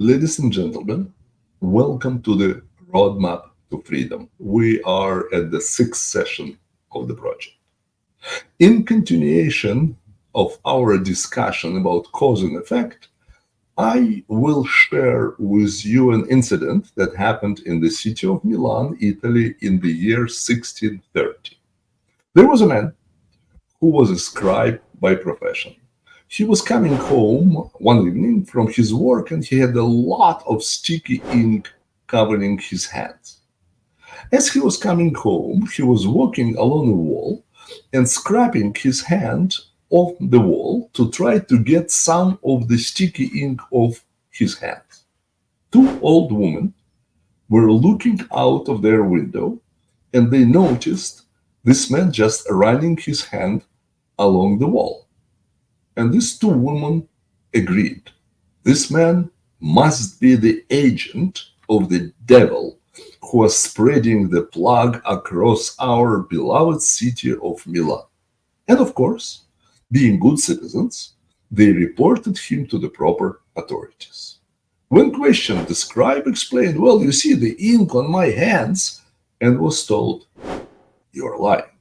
Ladies and gentlemen, welcome to the Roadmap to Freedom. We are at the sixth session of the project. In continuation of our discussion about cause and effect, I will share with you an incident that happened in the city of Milan, Italy, in the year 1630. There was a man who was a scribe by profession. He was coming home one evening from his work and he had a lot of sticky ink covering his hands. As he was coming home, he was walking along a wall and scraping his hand off the wall to try to get some of the sticky ink off his hands. Two old women were looking out of their window and they noticed this man just running his hand along the wall. And these two women agreed. This man must be the agent of the devil who was spreading the plague across our beloved city of Milan. And of course, being good citizens, they reported him to the proper authorities. When questioned, the scribe explained, "Well, you see the ink on my hands," and was told, "You're lying.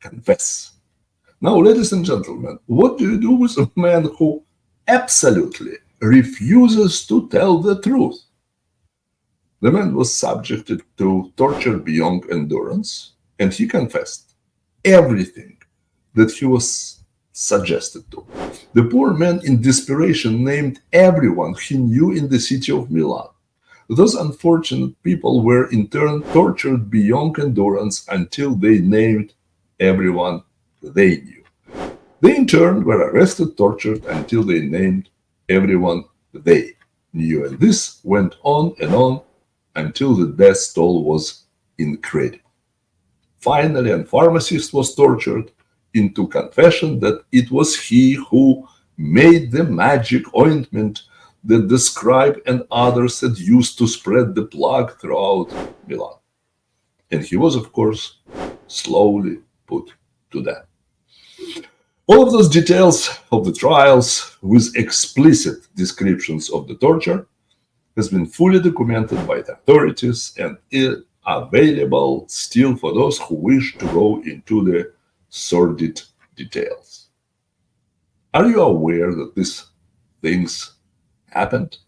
Confess." Now, ladies and gentlemen, what do you do with a man who absolutely refuses to tell the truth? The man was subjected to torture beyond endurance, and he confessed everything that he was suggested to. The poor man, in desperation, named everyone he knew in the city of Milan. Those unfortunate people were in turn tortured beyond endurance until they named everyone they knew. They in turn were arrested, tortured until they named everyone they knew. And this went on and on until the death toll was incredible. Finally, a pharmacist was tortured into confession that it was he who made the magic ointment that the scribe and others had used to spread the plague throughout Milan. And he was, of course, slowly put to death. All of those details of the trials with explicit descriptions of the torture has been fully documented by the authorities and is available still for those who wish to go into the sordid details. Are you aware that these things happened?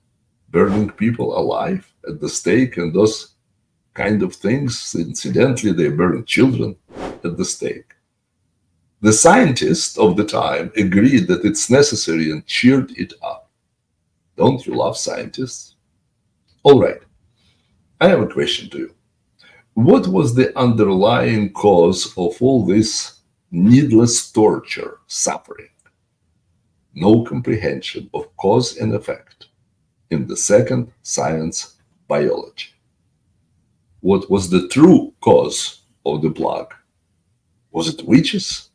Burning people alive at the stake and those kind of things. Incidentally, they burned children at the stake. The scientists of the time agreed that it's necessary and cheered it up. Don't you love scientists? All right, I have a question to you. What was the underlying cause of all this needless torture, suffering? No comprehension of cause and effect in the second science, biology. What was the true cause of the plague? Was it witches?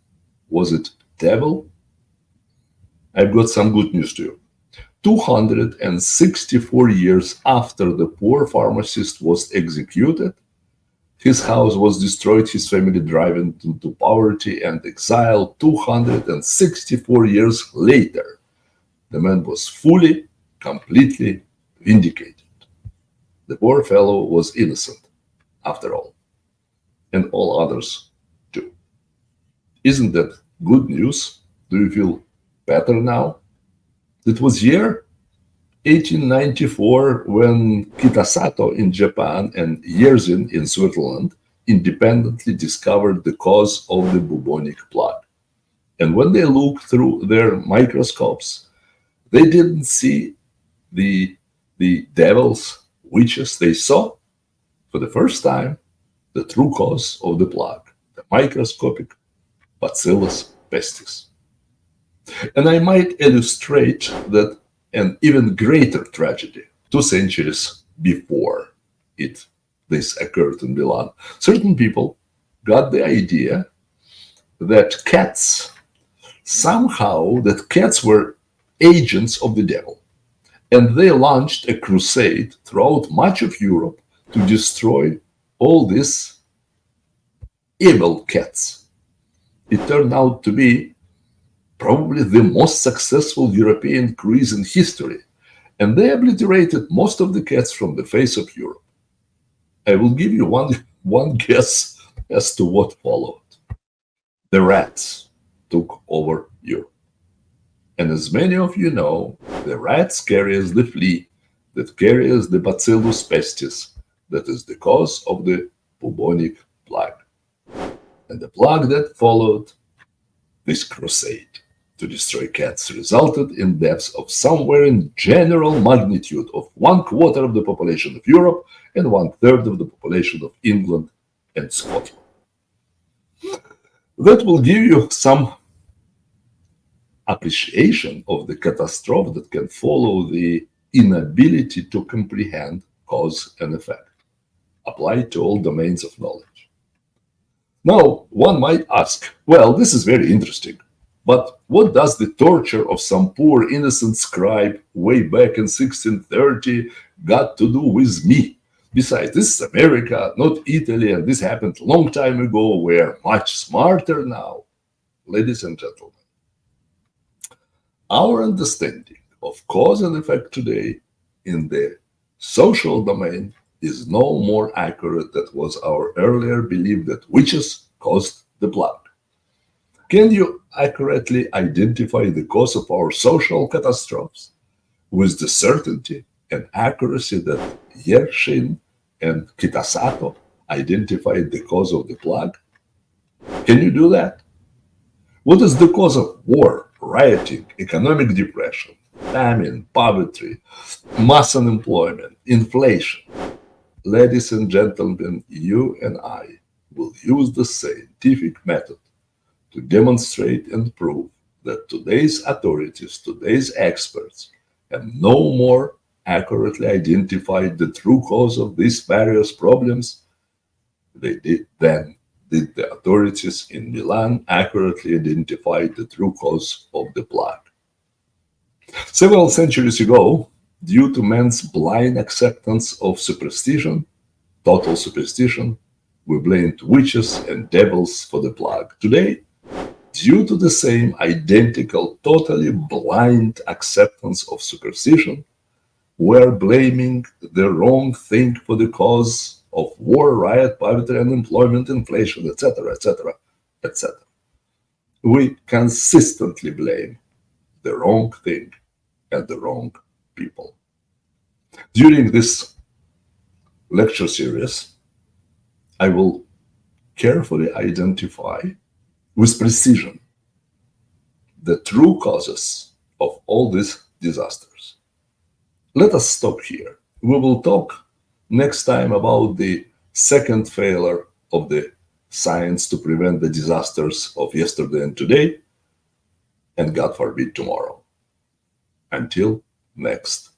Was it devil? I've got some good news to you. 264 years after the poor pharmacist was executed, his house was destroyed, his family driven into poverty and exile. 264 years later, the man was fully, completely vindicated. The poor fellow was innocent, after all, and all others too. Isn't that good news? Do you feel better now? It was year 1894 when Kitasato in Japan and Yersin in Switzerland independently discovered the cause of the bubonic plague. And when they looked through their microscopes, they didn't see the devils, witches. They saw, for the first time, the true cause of the plague, the microscopic Bacillus pestis. And I might illustrate that an even greater tragedy 2 centuries before this occurred in Milan. Certain people got the idea that cats were agents of the devil. And they launched a crusade throughout much of Europe to destroy all these evil cats. It turned out to be probably the most successful European cruise in history. and they obliterated most of the cats from the face of Europe. I will give you one guess as to what followed. The rats took over Europe. And as many of you know, the rats carries the flea that carries the Bacillus pestis, that is the cause of the bubonic plague. And the plague that followed this crusade to destroy cats resulted in deaths of somewhere in general magnitude of 1/4 of the population of Europe and 1/3 of the population of England and Scotland. That will give you some appreciation of the catastrophe that can follow the inability to comprehend cause and effect, applied to all domains of knowledge. Now, one might ask, well, this is very interesting, but what does the torture of some poor innocent scribe way back in 1630 got to do with me? Besides, this is America, not Italy, and this happened a long time ago. We're much smarter now. Ladies and gentlemen, our understanding of cause and effect today in the social domain is no more accurate than was our earlier belief that witches caused the plague. Can you accurately identify the cause of our social catastrophes with the certainty and accuracy that Yersin and Kitasato identified the cause of the plague? Can you do that? What is the cause of war, rioting, economic depression, famine, poverty, mass unemployment, inflation? Ladies and gentlemen, you and I will use the scientific method to demonstrate and prove that today's authorities, today's experts, have no more accurately identified the true cause of these various problems than did the authorities in Milan accurately identify the true cause of the plague. Several centuries ago, due to man's blind acceptance of superstition, total superstition, we blamed witches and devils for the plague. Today, due to the same identical, totally blind acceptance of superstition, we're blaming the wrong thing for the cause of war, riot, poverty, unemployment, inflation, etc., etc., etc. We consistently blame the wrong thing and the wrong people. During this lecture series, I will carefully identify with precision the true causes of all these disasters. Let us stop here. We will talk next time about the second failure of the science to prevent the disasters of yesterday and today, and God forbid tomorrow. Until next